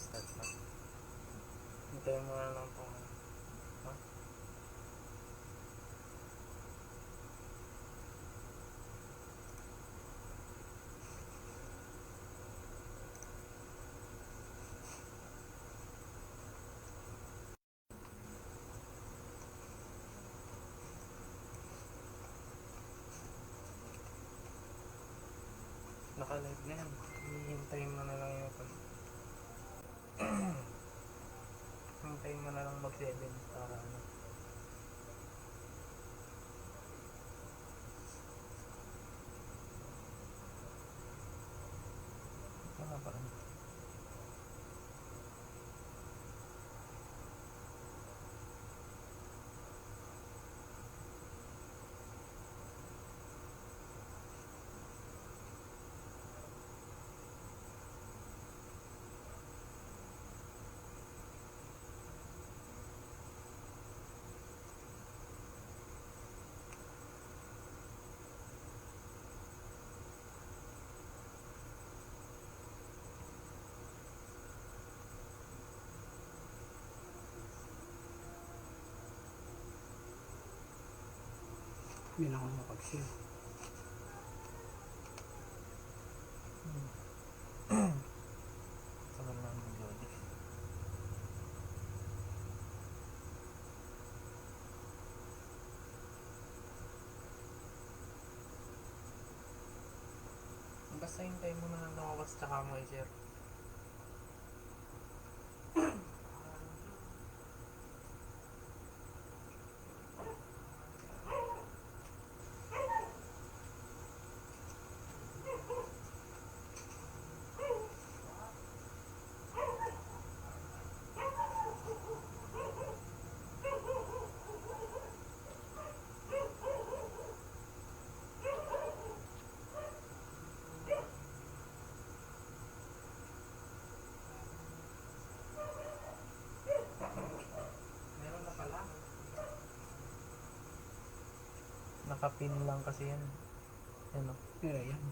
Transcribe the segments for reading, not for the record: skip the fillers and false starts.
start na. Hintayin mo na lang po. Ha? Naka-live na yan. Hihintayin mo na lang yung hintayin mo na lang mag-7 para ano. Wala pa rin. Hindi na ako makapag-share. Tagal lang yung loading. Basta hintayin mo na lang lumabas tsaka mo i-share. Meron na pala. Nakapin lang kasi yan. Yan o. Yan.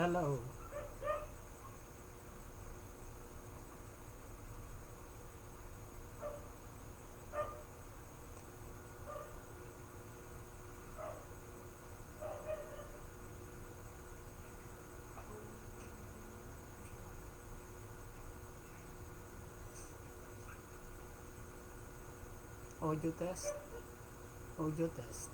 Hello. Audio test. Audio test.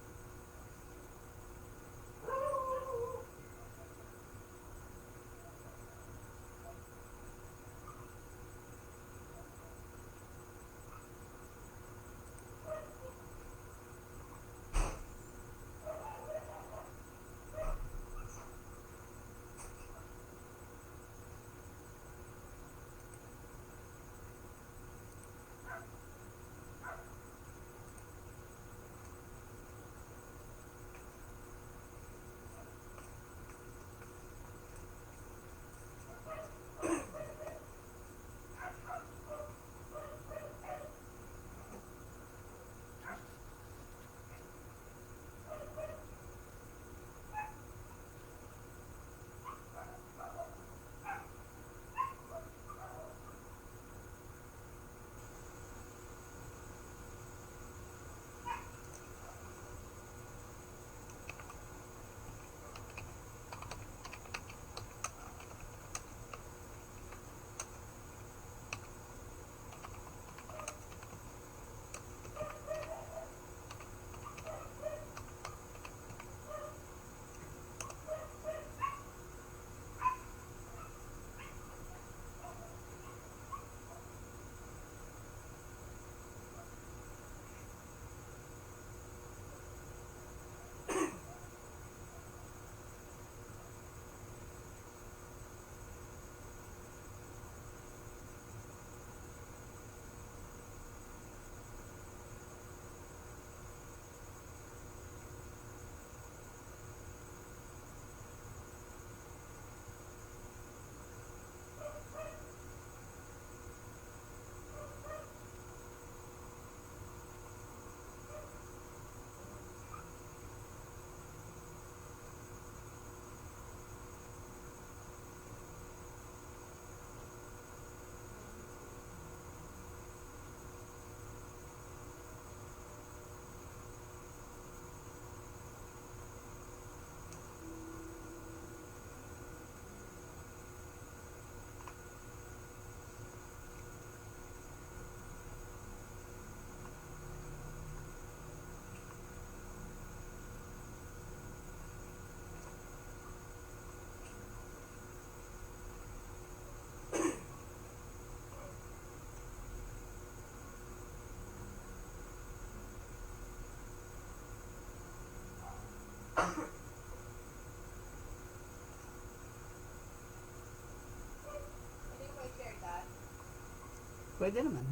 Pwede naman.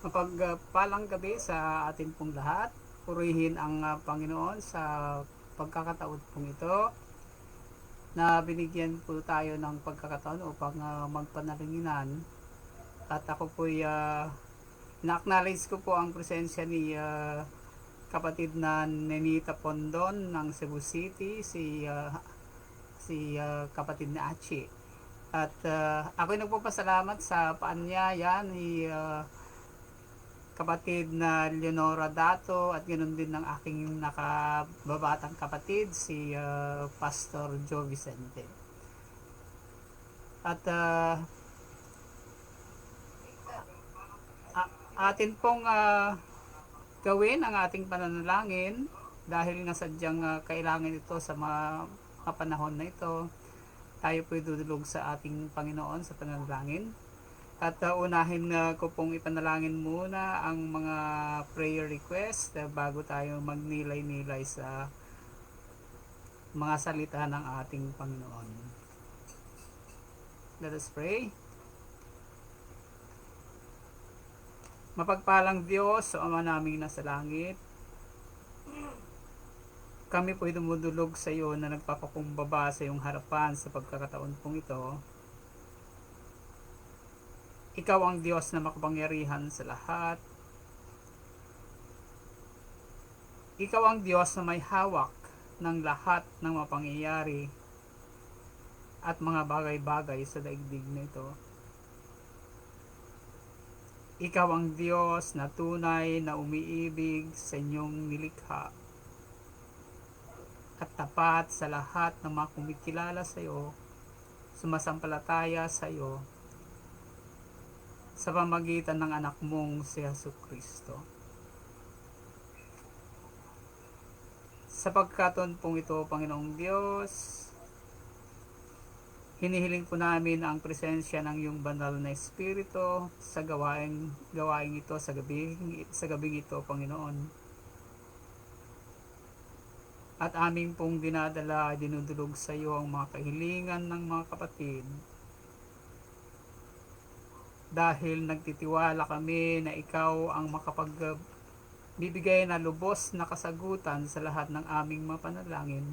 Mapagpalang gabi sa atin pong lahat. Purihin ang Panginoon sa pagkakataon pong ito na binigyan po tayo ng pagkakataon upang magpanalinginan. At ako po na-acknowledge ko po ang presensya ni kapatid na Nenita Pondon ng Cebu City, si kapatid na Achi. At ako'y nagpapasalamat sa paanyaya ni kapatid na Leonora Dato at ganoon din ng aking nakababatang kapatid si Pastor Joe Vicente. At atin pong gawin ang ating pananalangin dahil nga sadyang kailangan ito sa mga panahon na ito. Tayo po'y dudulog sa ating Panginoon sa pananalangin. At unahin ko pong ipanalangin muna ang mga prayer request bago tayo magnilay-nilay sa mga salita ng ating Panginoon. Let us pray. Mapagpalang Diyos, o Ama naming nasa langit, kami po'y dumudulog sa iyo na nagpapakumbaba sa iyong harapan sa pagkakataon pong ito. Ikaw ang Diyos na makapangyarihan sa lahat. Ikaw ang Diyos na may hawak ng lahat ng mga pangyayari at mga bagay-bagay sa daigdig na ito. Ikaw ang Diyos na tunay na umiibig sa inyong nilikha at tapat sa lahat ng mga kumikilala sa iyo, sumasampalataya sa iyo, sa pamagitan ng anak mong si Jesucristo. Sa pagkataon pong ito, Panginoong Diyos, hinihiling po namin ang presensya ng iyong banal na Espiritu sa gawaing ito, sa gabing ito, Panginoon. At aming pong dinudulog sa iyo ang mga kahilingan ng mga kapatid. Dahil nagtitiwala kami na ikaw ang makapagbibigay na lubos na kasagutan sa lahat ng aming mga panalangin.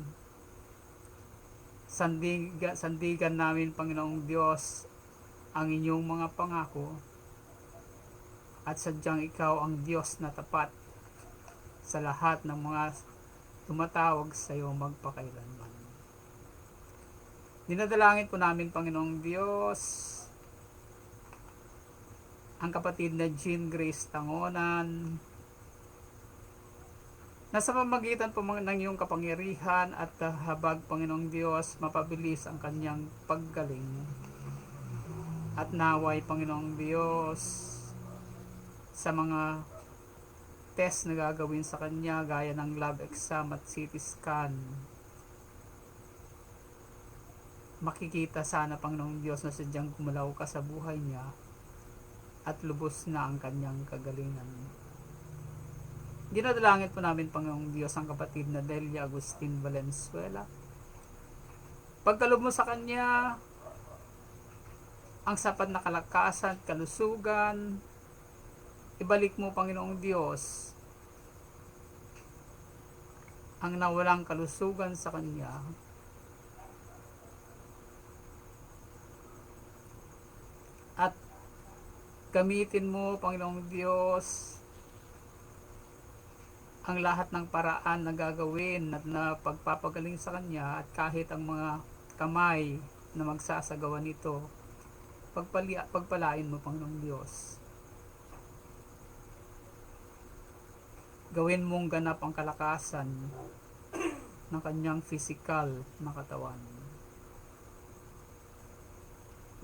Sandigan namin, Panginoong Diyos, ang inyong mga pangako. At sadyang ikaw ang Diyos na tapat sa lahat ng mga tumatawag sa iyo magpakailanman. Dinadalangin po namin, Panginoong Diyos, ang kapatid na Jean Grace Tangonan, na sa pamamagitan po ng iyong kapangyarihan at habag, Panginoong Diyos, mapabilis ang kanyang paggaling. At naway, Panginoong Diyos, sa mga test na gagawin sa kanya gaya ng lab exam at CT scan, makikita sana, Panginoong Diyos, na sadyang gumalaw ka sa buhay niya at lubos na ang kanyang kagalingan. Dinadalangin po namin, Panginoong Diyos, ang kapatid na Delia Agustin Valenzuela. Pagkalob mo sa kanya ang sapat na kalakasan at kalusugan. Ibalik mo, Panginoong Diyos, ang nawalang kalusugan sa kanya. At gamitin mo, Panginoong Diyos, ang lahat ng paraan na gagawin at na pagpapagaling sa kanya, at kahit ang mga kamay na magsasagawa nito, pagpalain mo, Panginoong Diyos. Gawin mong ganap ang kalakasan ng kanyang physical na katawan.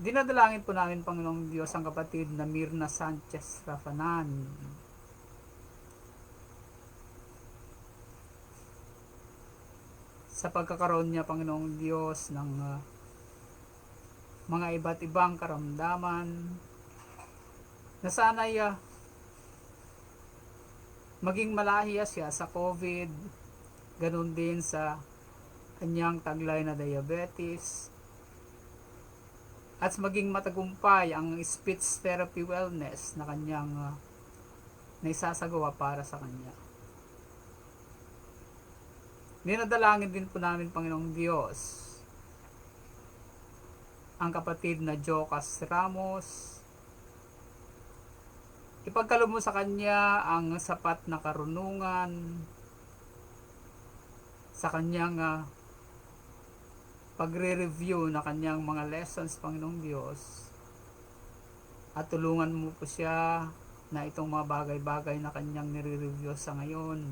Dinadalangin po namin, Panginoong Diyos, ang kapatid na Mirna Sanchez Rafanan. Sa pagkakaroon niya, Panginoong Diyos, ng mga iba't ibang karamdaman, na sana'y maging malahiya siya sa COVID, ganun din sa kanyang taglay na diabetes, at maging matagumpay ang speech therapy wellness na kanyang na isasagawa para sa Kanya. Dinadalangin din po namin, Panginoong Diyos, ang kapatid na Jocas Ramos. Ipagkaloob mo sa kanya ang sapat na karunungan sa kanyang pagre-review na kanyang mga lessons, Panginoong Diyos. At tulungan mo po siya na itong mga bagay-bagay na kanyang nire-review sa ngayon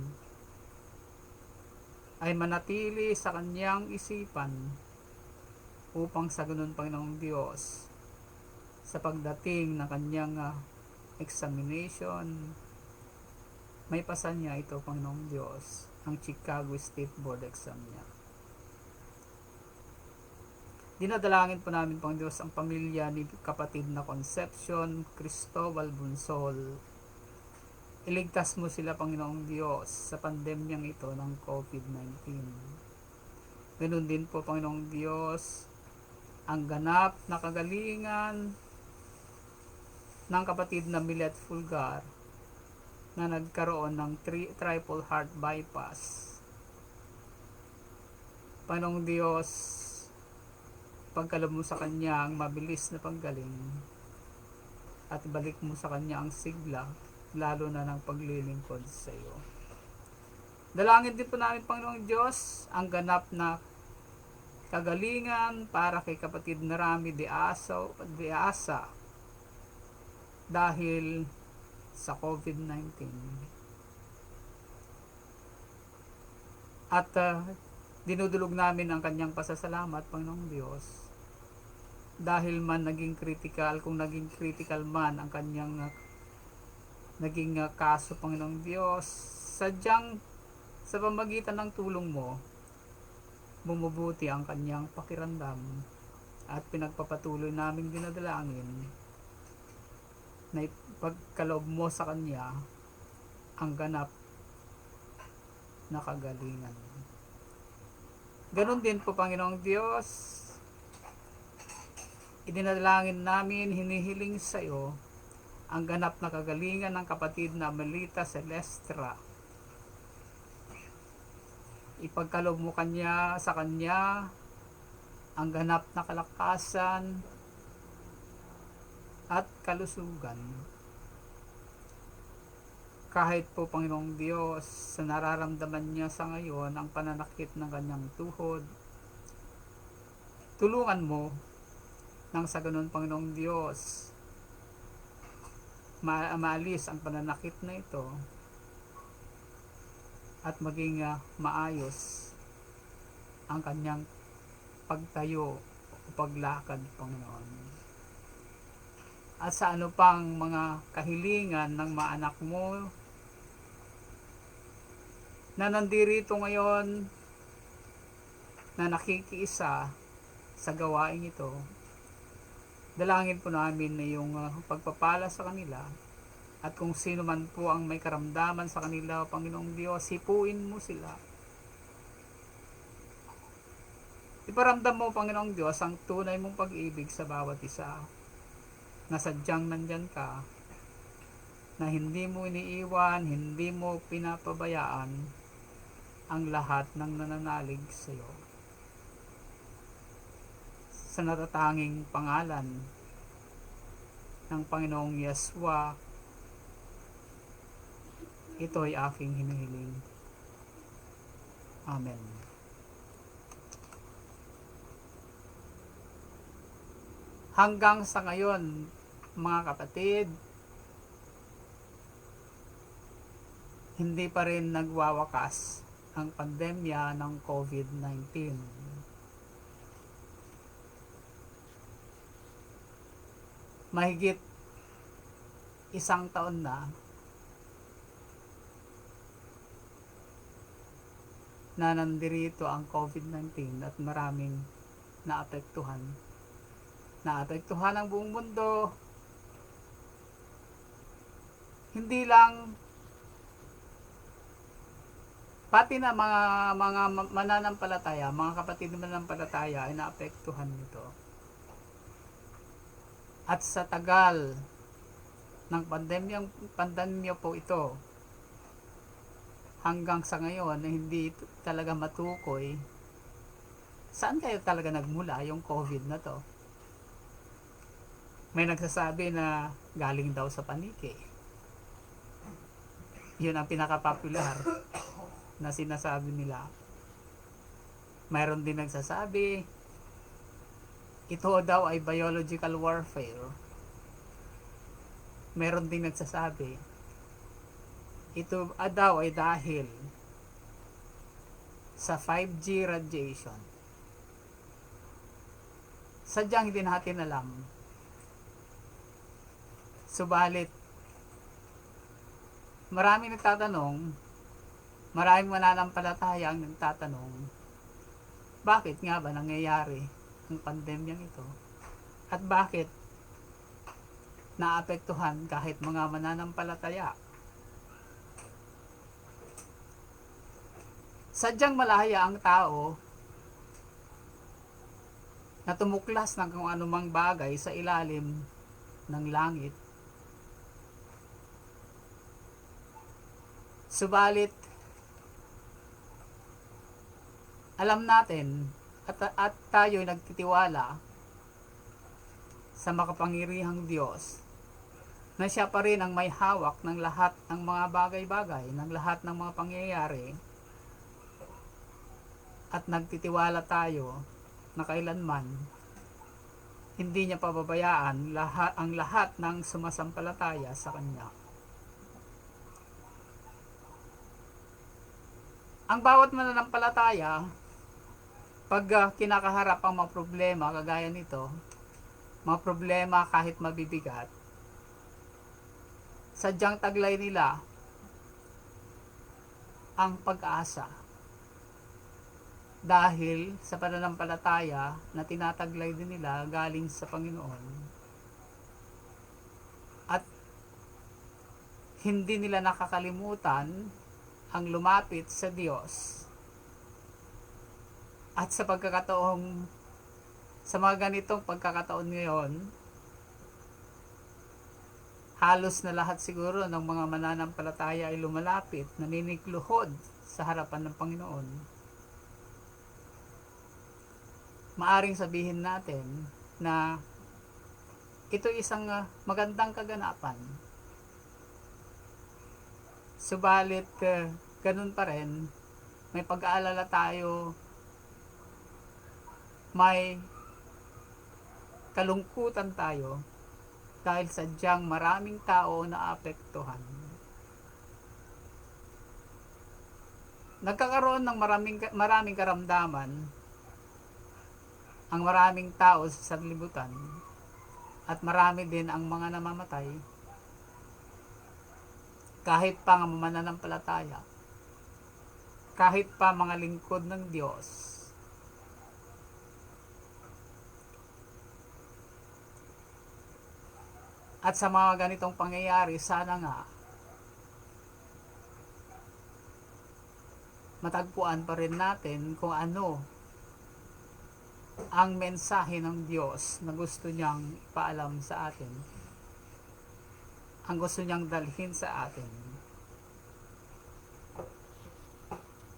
ay manatili sa kanyang isipan upang sa ganun, Panginoong Diyos, sa pagdating ng kanyang examination, may pasa niya ito, Panginoong Diyos, ang Chicago State Board exam niya. Dinadalangin po namin, Panginoong Diyos, ang pamilya ni kapatid na Concepcion Cristobal Bunsol. Iligtas mo sila, Panginoong Diyos, sa pandemyang ito ng COVID-19. Ganun din po, Panginoong Diyos, ang ganap na kagalingan ng kapatid na Milet Fulgar na nagkaroon ng triple heart bypass. Panginoong Diyos, pagkaloob mo sa kanya ang mabilis na paggaling at balik mo sa kanya ang sigla, lalo na ng paglilingkod sa iyo. Dalangin din po namin, Panginoong Diyos, ang ganap na kagalingan para kay kapatid na Rami de Asa dahil sa COVID-19. At dinudulog namin ang kanyang pasasalamat, Panginoong Diyos, dahil man naging critical, kung naging critical man ang kanyang naging kaso, Panginoong Diyos, sadyang sa pamagitan ng tulong mo, bumubuti ang kanyang pakiramdam at pinagpapatuloy namin dinadalangin na ipagkaloob mo sa kanya ang ganap na kagalingan. Ganon din po, Panginoong Diyos, idinadalangin namin, hinihiling sa iyo ang ganap na kagalingan ng kapatid na Amelita Celestra. Ipagkaloob mo sa kanya ang ganap na kalakasan at kalusugan. Kahit po, Panginoong Diyos, sa nararamdaman niya sa ngayon ang pananakit ng kanyang tuhod, tulungan mo nang sa ganun, Panginoong Diyos, maalis ang pananakit na ito at maging maayos ang kanyang pagtayo o paglakad, Panginoon. At sa ano pang mga kahilingan ng mga anak mo na nandirito ngayon na nakikiisa sa gawain ito, dalangin po namin na yung pagpapala sa kanila, at kung sino man po ang may karamdaman sa kanila, Panginoong Diyos, hipuin mo sila. Iparamdam mo, Panginoong Diyos, ang tunay mong pag-ibig sa bawat isa, na sadyang nandyan ka, na hindi mo iniiwan, hindi mo pinapabayaan ang lahat ng nananalig sa iyo. Sa natatanging pangalan ng Panginoong Yeswa, ito ay aking hinihiling. Amen. Hanggang sa ngayon, mga kapatid, hindi pa rin nagwawakas ang pandemya ng COVID-19. Mahigit isang taon na nandirito ang COVID-19 at maraming naapektuhan. Naapektuhan ang buong mundo. Hindi lang pati na mga mananampalataya, mga kapatid na mananampalataya ay naapektuhan nito. At sa tagal ng pandemya po ito hanggang sa ngayon na hindi talaga matukoy saan kaya talaga nagmula yung COVID na to. May nagsasabi na galing daw sa paniki. Yun ang pinaka-popular na sinasabi nila. Mayroon din nagsasabi ito daw ay biological warfare. Mayroon din nagsasabi ito daw ay dahil sa 5G radiation. Sadyang hindi natin alam. Subalit, maraming nagtatanong, maraming mananampalataya ang nagtatanong, bakit nga ba nangyayari ang pandemyang ito? At bakit naapektuhan kahit mga mananampalataya? Sadyang malaya ang tao na tumuklas ng kung anumang bagay sa ilalim ng langit. Subalit, alam natin at tayo nagtitiwala sa makapangyarihang Diyos na siya pa rin ang may hawak ng lahat ng mga bagay-bagay, ng lahat ng mga pangyayari. At nagtitiwala tayo na kailanman hindi niya pababayaan ang lahat ng sumasampalataya sa Kanya. Ang bawat mananampalataya, pag kinakaharap ang mga problema kagaya nito, mga problema kahit mabibigat, sadyang taglay nila ang pag-asa. Dahil sa pananampalataya na tinataglay din nila galing sa Panginoon. At hindi nila nakakalimutan ang lumapit sa Diyos. At sa mga ganitong pagkakataon ngayon, halos na lahat siguro ng mga mananampalataya ay lumalapit, naninigluhod sa harapan ng Panginoon. Maaring sabihin natin na ito isang magandang kaganapan. Subalit, ganun pa rin, may pag-aalala tayo, may kalungkutan tayo dahil sadyang maraming tao na apektuhan. Nagkakaroon ng maraming karamdaman ang maraming tao sa sanlibutan at marami din ang mga namamatay kahit pa ang mananampalataya, kahit pa mga lingkod ng Diyos. At sa mga ganitong pangyayari, sana nga matagpuan pa rin natin kung ano ang mensahe ng Diyos na gusto niyang ipaalam sa atin, ang gusto niyang dalhin sa atin.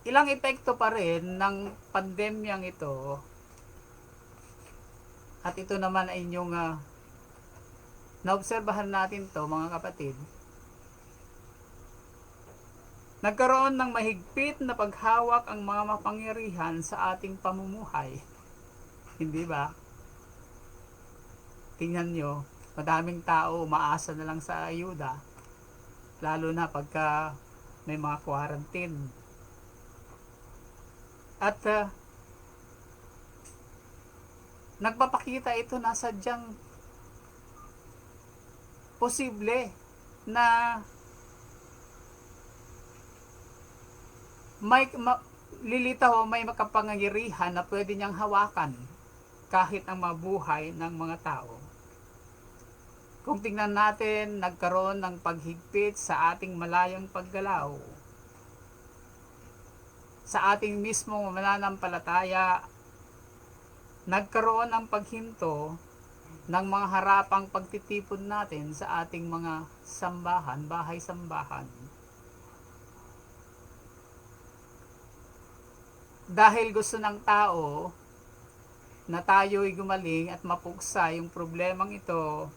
Ilang epekto pa rin ng pandemyang ito, at ito naman ay inyong naobserbahan natin to mga kapatid. Nagkaroon ng mahigpit na paghawak ang mga mapangyarihan sa ating pamumuhay. Hindi ba? Tingnan nyo, madaming tao umaasa na lang sa ayuda, lalo na pagka may mga quarantine. At nagpapakita ito na sadyang posible na lilitaw o may makapangyarihan na pwede niyang hawakan kahit ang mabuhay ng mga tao. Kung tingnan natin, nagkaroon ng paghigpit sa ating malayang paggalaw, sa ating mismong mananampalataya, nagkaroon ng paghinto ng mga harapang pagtitipon natin sa ating mga sambahan, bahay-sambahan. Dahil gusto ng tao na tayo'y gumaling at mapuksa yung problemang ito,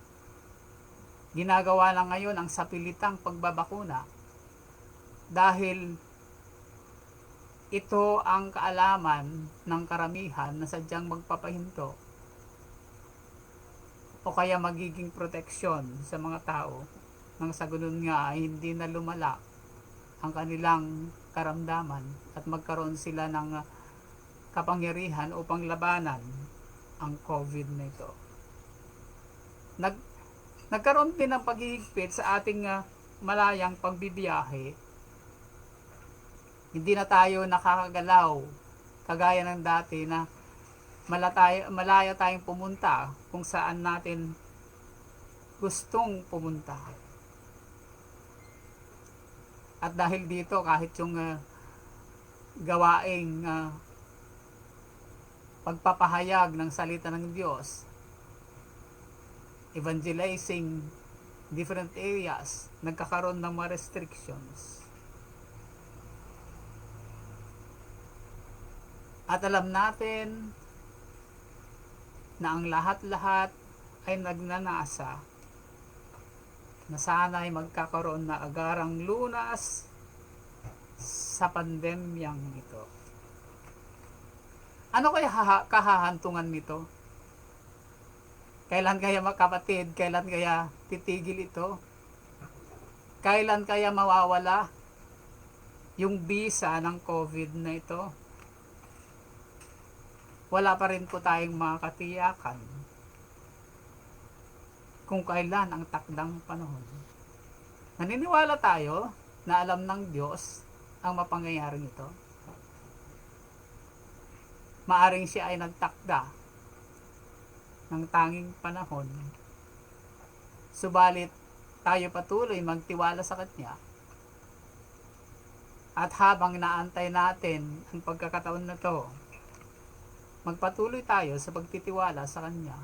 ginagawa lang ngayon ang sapilitang pagbabakuna. Dahil ito ang kaalaman ng karamihan na sadyang magpapahinto o kaya magiging proteksyon sa mga tao nang sa ganun nga ay hindi na lumala ang kanilang karamdaman at magkaroon sila ng kapangyarihan upang labanan ang COVID na ito. Nagkaroon din ng paghihigpit sa ating malayang pagbibiyahe. Hindi na tayo nakakagalaw kagaya ng dati na malaya tayong pumunta kung saan natin gustong pumunta. At dahil dito, kahit yung gawaing pagpapahayag ng salita ng Diyos, evangelizing different areas, nagkakaroon ng mga restrictions. At alam natin na ang lahat-lahat ay nagnanasa na sana ay magkakaroon na agarang lunas sa pandemyang ito. Ano kaya kahahantungan nito? Kailan kaya kapatid, kailan kaya titigil ito? Kailan kaya mawawala yung bisa ng COVID na ito? Wala pa rin po tayong mga katiyakan kung kailan ang takdang panahon. Naniniwala tayo na alam ng Diyos ang mapangyayaring ito. Maaring siya ay nagtakda ng tanging panahon. Subalit tayo patuloy magtiwala sa Kanya. At habang naantay natin ang pagkakataon na to, magpatuloy tayo sa pagtitiwala sa Kanya.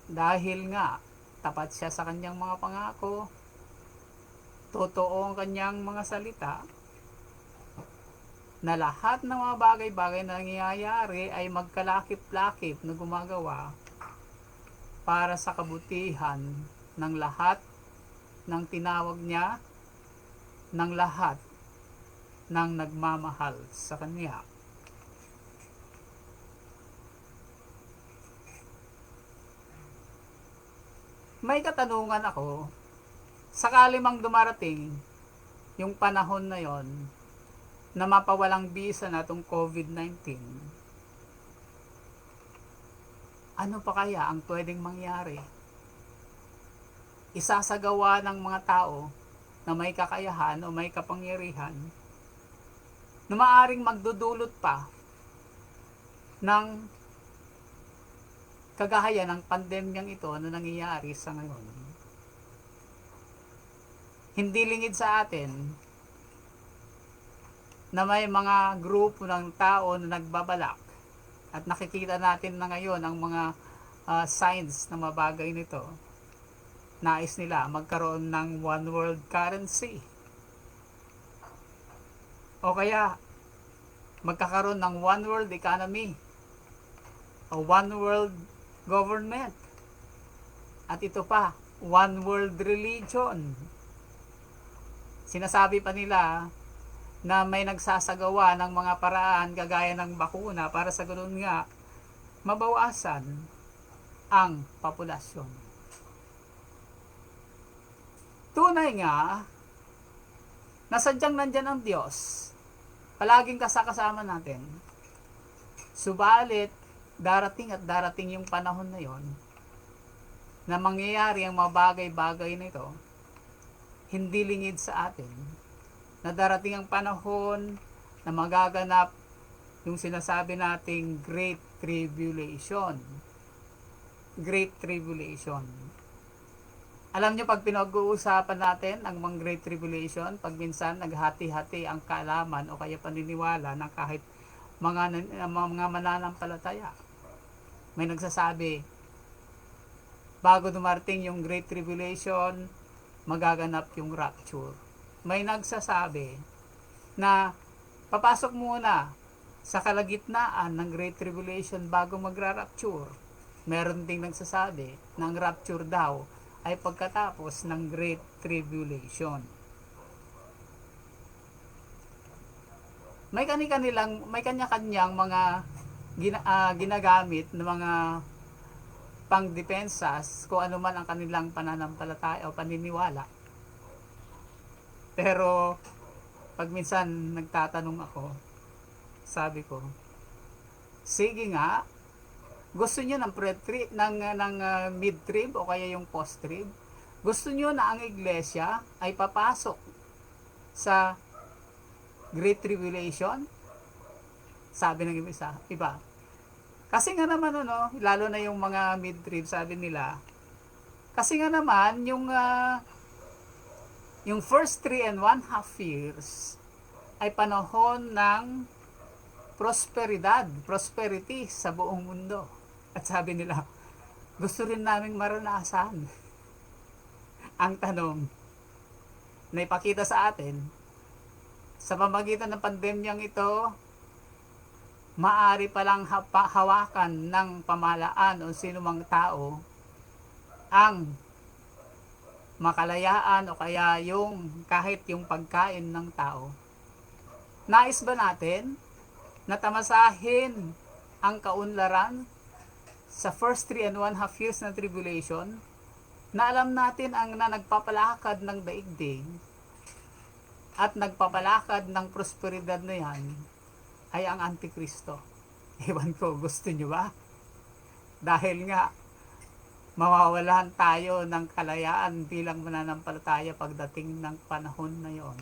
Dahil nga, tapat siya sa Kanyang mga pangako, totoo ang Kanyang mga salita, na lahat ng mga bagay-bagay na nangyayari ay magkalakip-lakip na gumagawa para sa kabutihan ng lahat ng tinawag niya, ng lahat ng nagmamahal sa Kanya. May katanungan ako, sakali mang dumarating yung panahon na yon na mapawalang bisa na itong COVID-19, ano pa kaya ang pwedeng mangyari? Isasagawa ng mga tao na may kakayahan o may kapangyarihan na maaring magdudulot pa ng kagaya ng pandemyang ito na nangyayari sa ngayon. Hindi lingid sa atin na may mga grupo ng tao na nagbabalak at nakikita natin na ngayon ang mga signs na mabagay nito. Nais nila magkaroon ng one world currency o kaya magkakaroon ng one world economy o one world government, at ito pa, one world religion. Sinasabi pa nila na may nagsasagawa ng mga paraan kagaya ng bakuna para sa ganoon nga mabawasan ang populasyon. Tunay nga na sadyang nandyan ang Diyos, palaging kasama natin. Subalit darating at darating yung panahon na yon na mangyayari ang mga bagay-bagay na ito, hindi lingid sa atin, na darating ang panahon na magaganap yung sinasabi nating Great Tribulation. Great Tribulation. Alam nyo, pag pinag-uusapan natin ang mga Great Tribulation, pag minsan naghati-hati ang kaalaman o kaya paniniwala ng kahit mga mananampalataya. May nagsasabi bago dumarating yung Great Tribulation, magaganap yung rapture. May nagsasabi na papasok muna sa kalagitnaan ng Great Tribulation bago magra-rapture. Meron ding nagsasabi na ang rapture daw ay pagkatapos ng Great Tribulation. May kanya-kanyang mga ginagamit na mga pangdepensas kung ano man ang kanilang pananampalataya o paniniwala. Pero pag minsan nagtatanong ako, sabi ko, sige nga, gusto niyo ng pre-trib, ng mid-trib o kaya yung post-trib? Gusto niyo na ang iglesia ay papasok sa Great Tribulation? Sabi ng iba. Kasi nga naman lalo na yung mga mid-trib, sabi nila, kasi nga naman yung first 3.5 years ay panahon ng prosperity sa buong mundo. At sabi nila, gusto rin naming maranasan. Ang tanong na ipakita sa atin, sa pamamagitan ng pandemyang ito, maari palang hawakan ng pamahalaan o sino mang tao ang makalayaan o kaya kahit yung pagkain ng tao. Nais ba natin na tamasahin ang kaunlaran sa first 3.5 years na tribulation, na alam natin ang nagpapalakad ng daigdig at nagpapalakad ng prosperidad na yan ay ang Antikristo? Ewan ko, gusto nyo ba? Dahil nga, mawawalan tayo ng kalayaan bilang mananampalataya pagdating ng panahon na yon.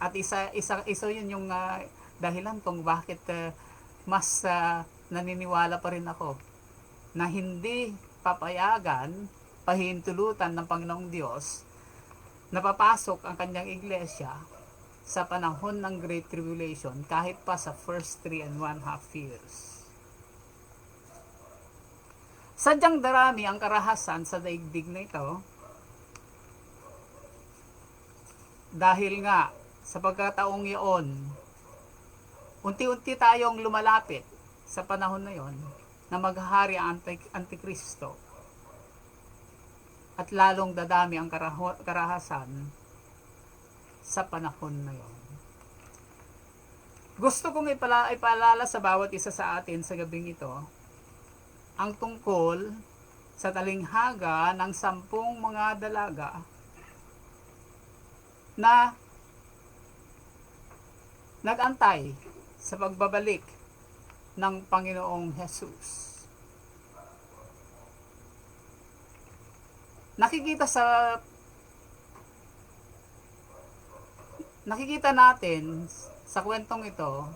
At isa yun yung dahilan kung bakit mas naniniwala pa rin ako na hindi papayagan, pahintulutan ng Panginoong Diyos na papasok ang kanyang iglesia sa panahon ng Great Tribulation kahit pa sa first 3.5 years. Sadyang darami ang karahasan sa daigdig na ito dahil nga sa pagkataong iyon, unti-unti tayong lumalapit sa panahon na yon na maghahari ang Antikristo at lalong dadami ang karahasan sa panahon na yon. Gusto kong ipaalala sa bawat isa sa atin sa gabing ito ang tungkol sa talinghaga ng 10 mga dalaga na nag-antay sa pagbabalik ng Panginoong Jesus. Nakikita natin sa kwentong ito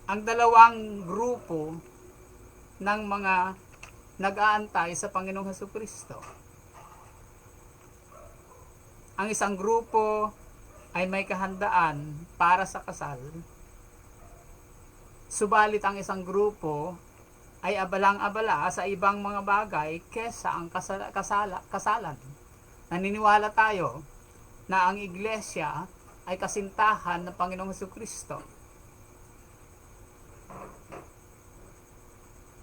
ang dalawang grupo ng mga nag-aantay sa Panginoong Hesukristo. Ang isang grupo ay may kahandaan para sa kasal, subalit ang isang grupo ay abalang-abala sa ibang mga bagay kesa ang kasalan. Naniniwala tayo na ang iglesia ay kasintahan ng Panginoong Hesukristo.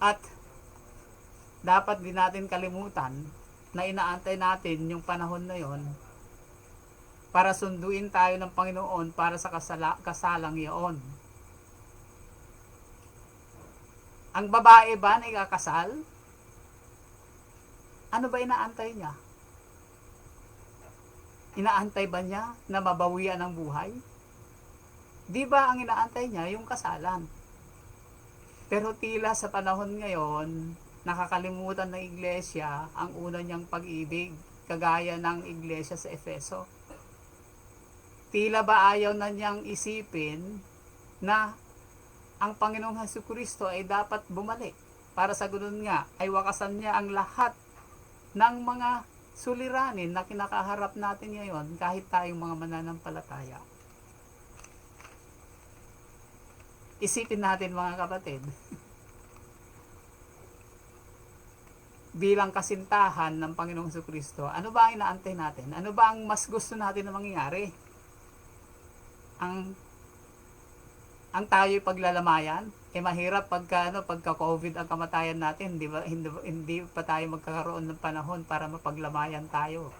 At dapat din natin kalimutan na inaantay natin yung panahon na yon para sunduin tayo ng Panginoon para sa kasalang iyon. Ang babae ba na ikakasal? Ano ba inaantay niya? Inaantay ba niya na mabawian ang buhay? Di ba ang inaantay niya yung kasalan? Pero tila sa panahon ngayon, nakakalimutan ng iglesia ang una niyang pag-ibig, kagaya ng iglesia sa Efeso. Tila ba ayaw na niyang isipin na ang Panginoong Hesukristo ay dapat bumalik para sa ganun nga ay wakasan niya ang lahat ng mga suliranin na kinakaharap natin ngayon kahit tayong mga mananampalataya. Isipin natin mga kapatid, bilang kasintahan ng Panginoong Jesucristo, ano ba ang inaantay natin? Ano ba ang mas gusto natin na mangyari? Ang tayo'y paglalamayan? Mahirap pagka COVID ang kamatayan natin, di ba? Hindi pa tayo magkakaroon ng panahon para mapaglamayan tayo.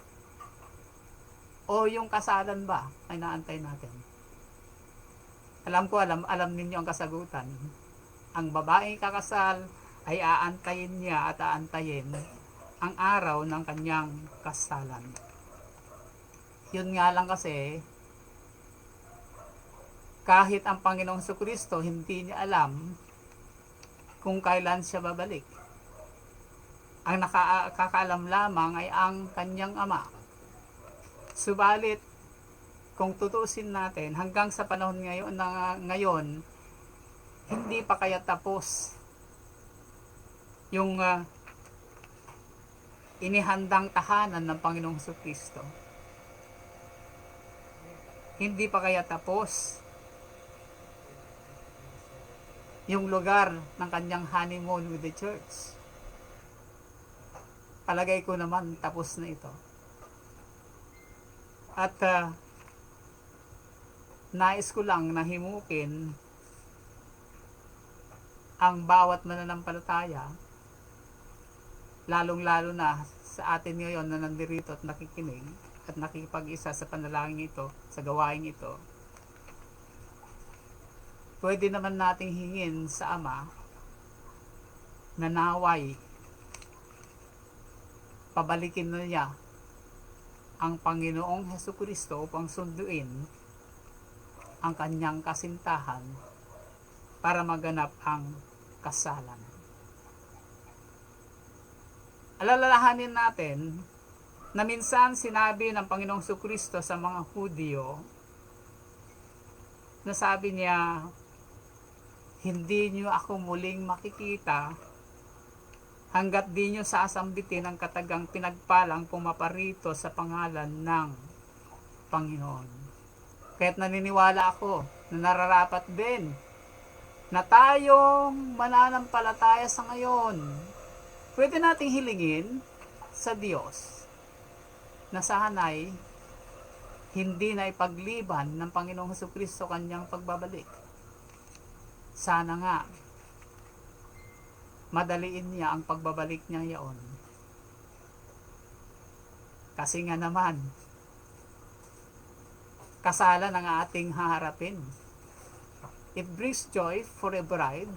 O yung kasalan ba ay naantay natin? Alam ninyo ang kasagutan. Ang babaeng kakasal ay aantayin niya at aantayin ang araw ng kanyang kasalan. Yun nga lang kasi, kahit ang Panginoong Jesucristo hindi niya alam kung kailan siya babalik. Ang nakakaalam lamang ay ang kanyang ama. Subalit, kung tutusin natin, hanggang sa panahon ngayon, hindi pa kaya tapos yung inihandang tahanan ng Panginoong Jesucristo. Hindi pa kaya tapos yung lugar ng kanyang honeymoon with the church. Palagay ko naman tapos na ito. At nais ko lang na himukin ang bawat mananampalataya, lalong-lalo na sa atin ngayon na nandirito at nakikinig at nakikipag-isa sa panalangin ito, sa gawain ito. Pwede naman nating hingin sa Ama na naway pabalikin na niya ang Panginoong Jesucristo upang sunduin ang kanyang kasintahan para maganap ang kasalan. Alalahanin natin na minsan sinabi ng Panginoong Jesucristo sa mga Hudyo na sabi niya, hindi niyo ako muling makikita hanggat di nyo sasambitin ang katagang pinagpalang pumaparito sa pangalan ng Panginoon. Kaya't naniniwala ako na nararapat din na tayong mananampalataya sa ngayon, pwede nating hilingin sa Diyos na sana'y hindi na ipagliban ng Panginoong Jesucristo kanyang pagbabalik. Sana nga madaliin niya ang pagbabalik niya yaon. Kasi nga naman, kasalan ang ating haharapin. It brings joy for a bride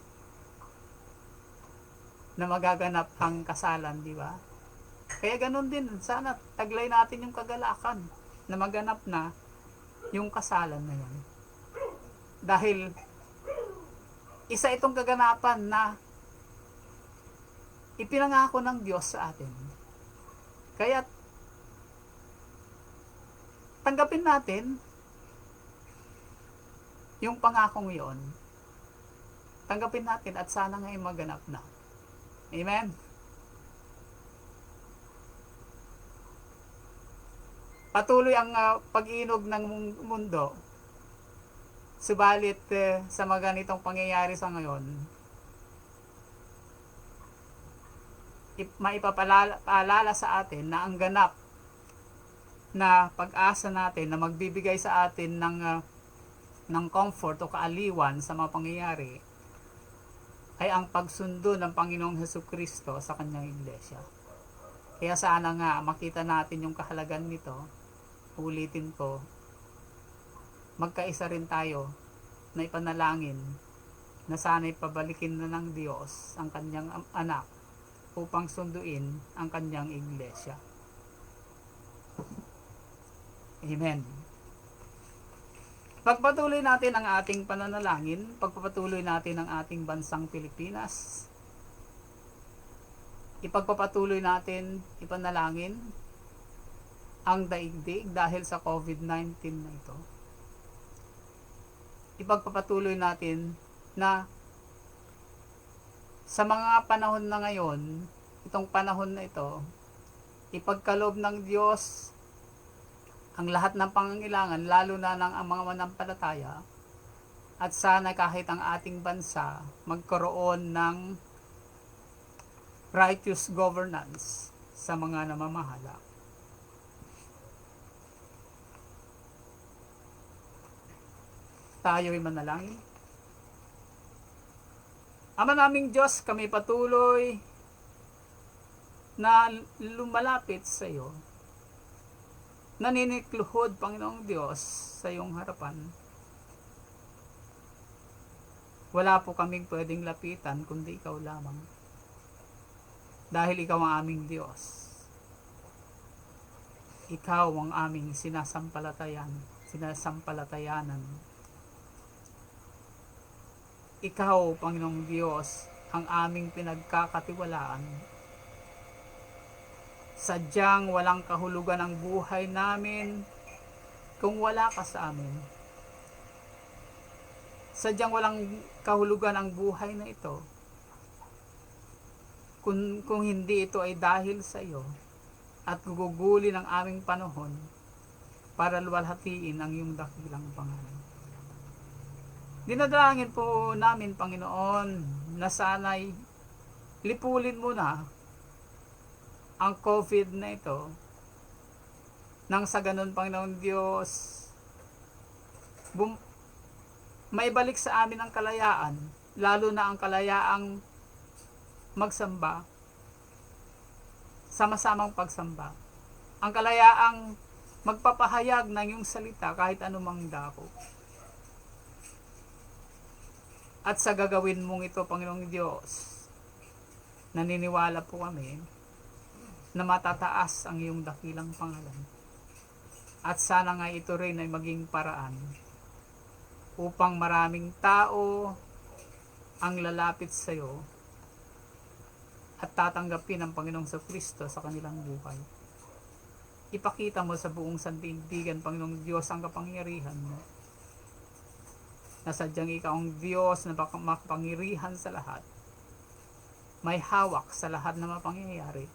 na magaganap ang kasalan, di ba? Kaya ganun din, sana taglay natin yung kagalakan na maganap na yung kasalan na yun. Dahil isa itong kaganapan na ipinangako ng Diyos sa atin. Kaya tanggapin natin yung pangakong yun. Tanggapin natin at sana nga'y maganap na. Amen? Patuloy ang pag-inog ng mundo. Subalit sa mga ganitong pangyayari sa ngayon, maipapaalala sa atin na ang ganap na pag-asa natin na magbibigay sa atin ng comfort o kaaliwan sa mga pangyayari ay ang pagsundo ng Panginoong Jesucristo sa kanyang iglesia. Kaya sana nga makita natin yung kahalagan nito. Ulitin ko, magkaisa rin tayo na ipanalangin na sana'y pabalikin na ng Diyos ang kanyang anak upang sunduin ang kanyang iglesia. Amen. Pagpatuloy natin ang ating pananalangin, pagpapatuloy natin ang ating bansang Pilipinas. Ipagpapatuloy natin, ipanalangin ang daigdig dahil sa COVID-19 na ito. Ipagpapatuloy natin na sa mga panahon na ngayon, itong panahon na ito, ipagkaloob ng Diyos ang lahat ng pangangailangan, lalo na ng mga manampalataya, at sana kahit ang ating bansa magkaroon ng righteous governance sa mga namamahala. Tayo'y manalangin. Ama naming Diyos, kami patuloy na lumalapit sa iyo. Naninikluhod, Panginoong Diyos, sa iyong harapan. Wala po kaming pwedeng lapitan kundi ikaw lamang. Dahil ikaw ang aming Diyos. Ikaw ang aming sinasampalatayanan. Ikaw, Panginoong Diyos, ang aming pinagkakatiwalaan. Sadyang walang kahulugan ang buhay namin kung wala ka sa amin. Sadyang walang kahulugan ang buhay na ito kung hindi ito ay dahil sa iyo at gugugulin ang aming panahon para luwalhatiin ang iyong dakilang pangalan. Dinadalangin po namin, Panginoon, na sana'y lipulin mo na ang COVID na ito nang sa ganun, Panginoon Diyos, maibalik sa amin ang kalayaan, lalo na ang kalayaang magsamba, sama-samang pagsamba, ang kalayaang magpapahayag ng iyong salita kahit anumang dako. At sa gagawin mong ito, Panginoong Diyos, naniniwala po kami na matataas ang iyong dakilang pangalan. At sana nga ito rin ay maging paraan upang maraming tao ang lalapit sa iyo at tatanggapin ang Panginoong Kristo sa kanilang buhay. Ipakita mo sa buong sandaigdigan, Panginoong Diyos, ang kapangyarihan mo. Na sadyang ikaw ang Diyos na makapangyarihan sa lahat. May hawak sa lahat na mapangyayari.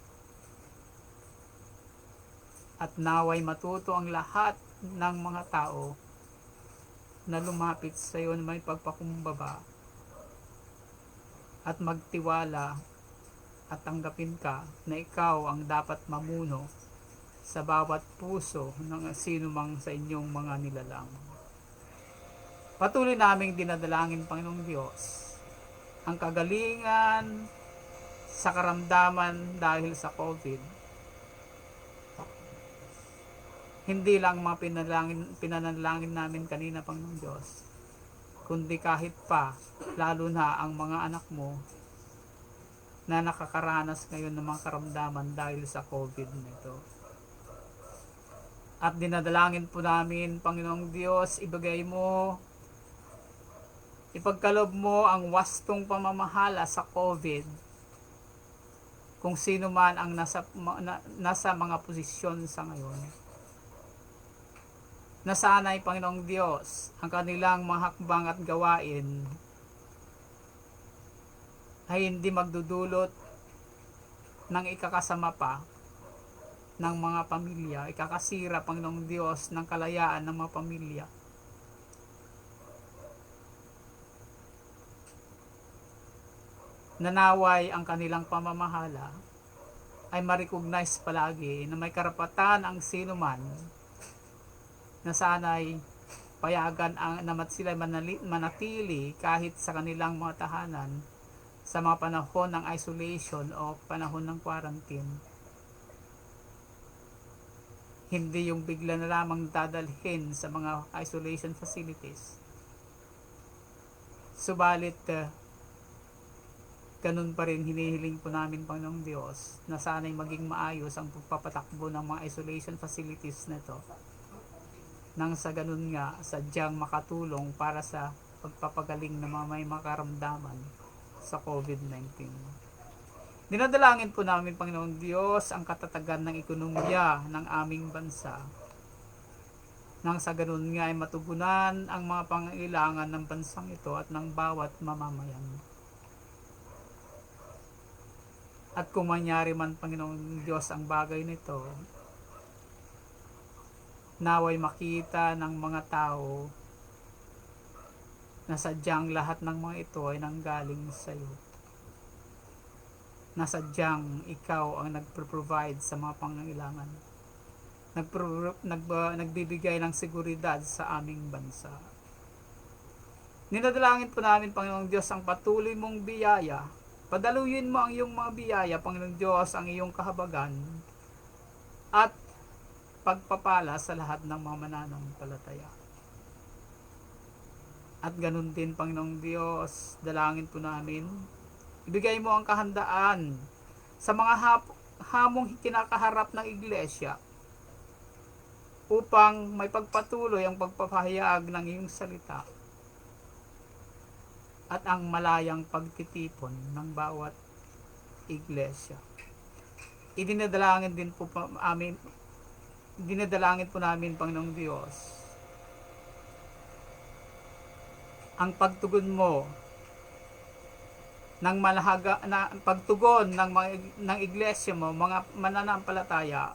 At naway matuto ang lahat ng mga tao na lumapit sa iyo na may pagpakumbaba at magtiwala at tanggapin ka na ikaw ang dapat mamuno sa bawat puso ng sino mang sa inyong mga nilalang. Patuloy naming dinadalangin, Panginoong Diyos, ang kagalingan sa karamdaman dahil sa COVID. Hindi lang mga pinanalangin namin kanina, Panginoong Diyos, kundi kahit pa, lalo na ang mga anak mo na nakakaranas ngayon ng mga karamdaman dahil sa COVID nito. At dinadalangin po namin, Panginoong Diyos, ipagkalob mo ang wastong pamamahala sa COVID kung sino man ang nasa mga posisyon sa ngayon. Na sana'y, Panginoong Diyos, ang kanilang mga hakbang at gawain ay hindi magdudulot ng ikakasama pa ng mga pamilya, ikakasira, Panginoong Diyos, ng kalayaan ng mga pamilya. Nanaway ang kanilang pamamahala ay ma-recognize palagi na may karapatan ang sino man na sana'y payagan namat sila manatili kahit sa kanilang mga tahanan sa mga panahon ng isolation o panahon ng quarantine. Hindi yung bigla na lamang dadalhin sa mga isolation facilities. Subalit, ganun pa rin hinihiling po namin, Panginoong Diyos, na sana'y maging maayos ang pagpapatakbo ng mga isolation facilities na ito. Nang sa ganun nga, sadyang makatulong para sa pagpapagaling ng mga may makaramdaman sa COVID-19. Dinadalangin po namin, Panginoong Diyos, ang katatagan ng ekonomiya ng aming bansa. Nang sa ganun nga ay matugunan ang mga pangailangan ng bansang ito at ng bawat mamamayan. At kung mangyari man, Panginoong Diyos, ang bagay nito, naway makita ng mga tao na sadyang lahat ng mga ito ay nanggaling sa iyo. na sadyang ikaw ang nagpro-provide sa mga pangangailangan. Nagbibigay ng seguridad sa aming bansa. Ninadalangin po namin, Panginoong Diyos, ang patuloy mong biyaya. Padaluyin mo ang iyong mga biyaya, Panginoong Diyos, ang iyong kahabagan at pagpapala sa lahat ng mga mananampalataya. At ganun din, Panginoong Diyos, dalangin po namin, ibigay mo ang kahandaan sa mga hamong kinakaharap ng iglesia upang may pagpatuloy ang pagpapahayag ng iyong salita at ang malayang pagtitipon ng bawat iglesia. Dinadalangin po namin, Panginoong Diyos, ang pagtugon mo ng pagtugon ng iglesia mo, mga mananampalataya,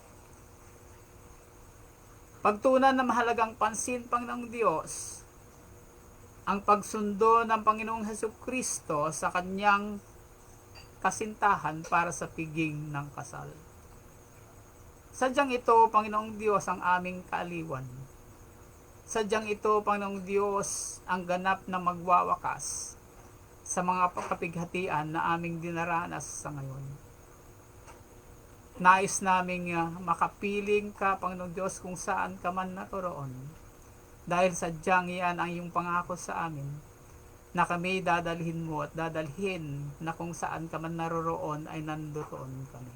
pagtunan na mahalagang pansin, Panginoong Diyos, ang pagsundo ng Panginoong Hesukristo sa kanyang kasintahan para sa piging ng kasal. Sadyang ito, Panginoong Diyos, ang aming kaaliwan. Sadyang ito, Panginoong Diyos, ang ganap na magwawakas sa mga kapighatian na aming dinaranas sa ngayon. Nais naming makapiling ka, Panginoong Diyos, kung saan ka man natoroon. Dahil sadyang iyan ang iyong pangako sa amin, na kami dadalhin mo at dadalhin na kung saan ka man naroroon ay nandoon kami.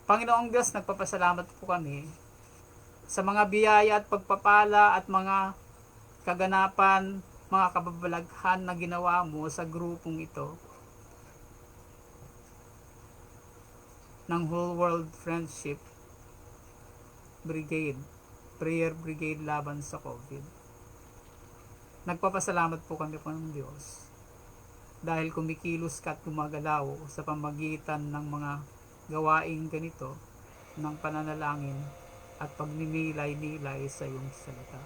Panginoong Diyos, nagpapasalamat po kami sa mga biyaya at pagpapala at mga kaganapan, mga kababalaghan na ginawa mo sa grupong ito ng Whole World Friendship Brigade, Prayer Brigade laban sa COVID. Nagpapasalamat po kami, Panginoong Diyos, dahil kumikilos ka at gumagalaw sa pamagitan ng mga gawaing ganito ng pananalangin at pagninilay-nilay sa iyong salita.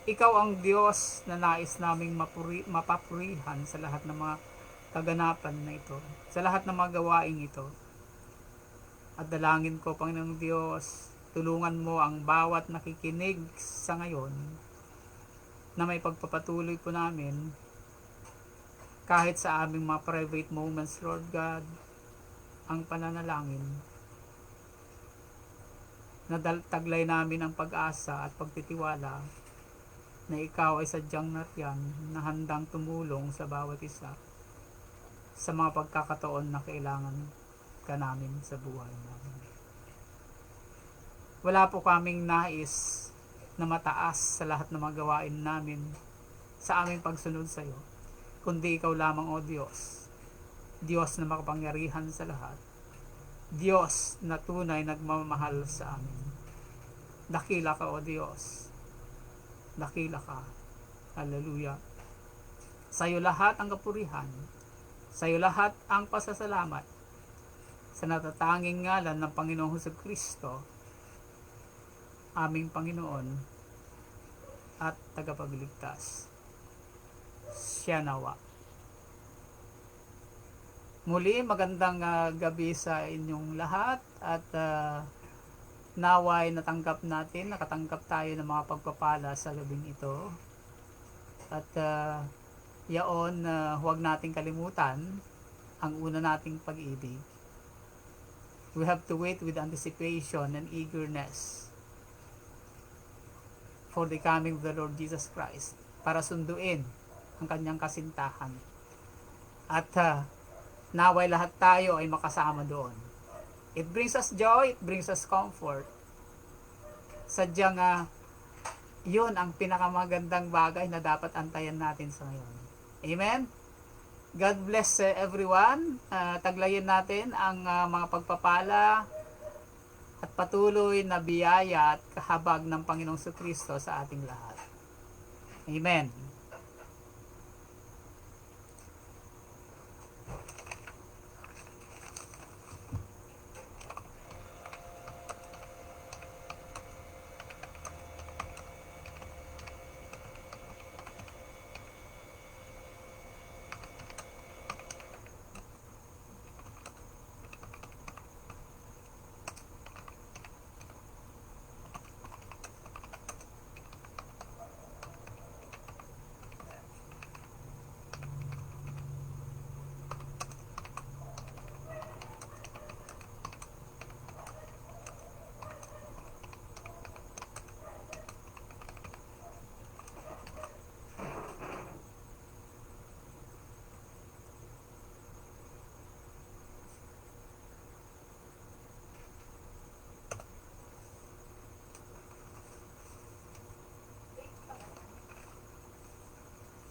Ikaw ang Diyos na nais naming mapapurihan sa lahat ng mga kaganapan na ito, sa lahat ng mga gawaing ito. At dalangin ko, Panginoong Diyos, tulungan mo ang bawat nakikinig sa ngayon na may pagpapatuloy po namin kahit sa aming mga private moments, Lord God, ang pananalangin na taglay namin ang pag-asa at pagtitiwala na ikaw ay sadyang nariyan na handang tumulong sa bawat isa sa mga pagkakataon na kailangan ka namin sa buhay namin. Wala po kaming nais na mataas sa lahat ng mga gawain namin sa aming pagsunod sa iyo, kundi ikaw lamang, O Diyos, Diyos na makapangyarihan sa lahat, Diyos na tunay nagmamahal sa amin. Dakila ka, O Diyos, dakila ka. Hallelujah. Sa iyo lahat ang kapurihan, sa iyo lahat ang pasasalamat, sa natatanging ngalan ng Panginoong Hesukristo, aming Panginoon at tagapagligtas. Siya nawa. Muli, magandang gabi sa inyong lahat at naway nakatanggap tayo ng mga pagpapala sa gabing ito. At yaon, huwag nating kalimutan ang una nating pag-ibig. We have to wait with anticipation and eagerness for the coming of the Lord Jesus Christ para sunduin ang kanyang kasintahan. At naway lahat tayo ay makasama doon. It brings us joy, it brings us comfort. Sadyang yun ang pinakamagandang bagay na dapat antayan natin sa ngayon. Amen? God bless everyone. Taglayin natin ang mga pagpapala at patuloy na biyaya at kahabag ng Panginoong Jesucristo sa ating lahat. Amen.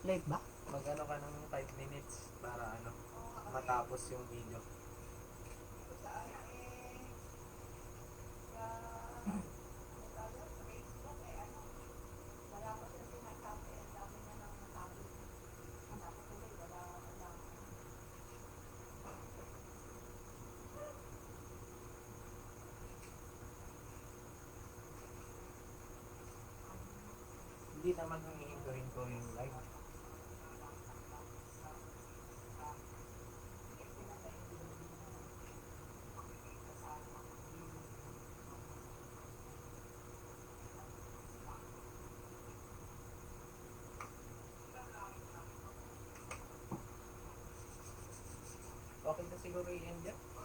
Late ba? Mag-ano ka ng 5 minutes para ano, matapos yung video. Hindi naman hihinto-hinto yung live. Okay na siguro i-end yan.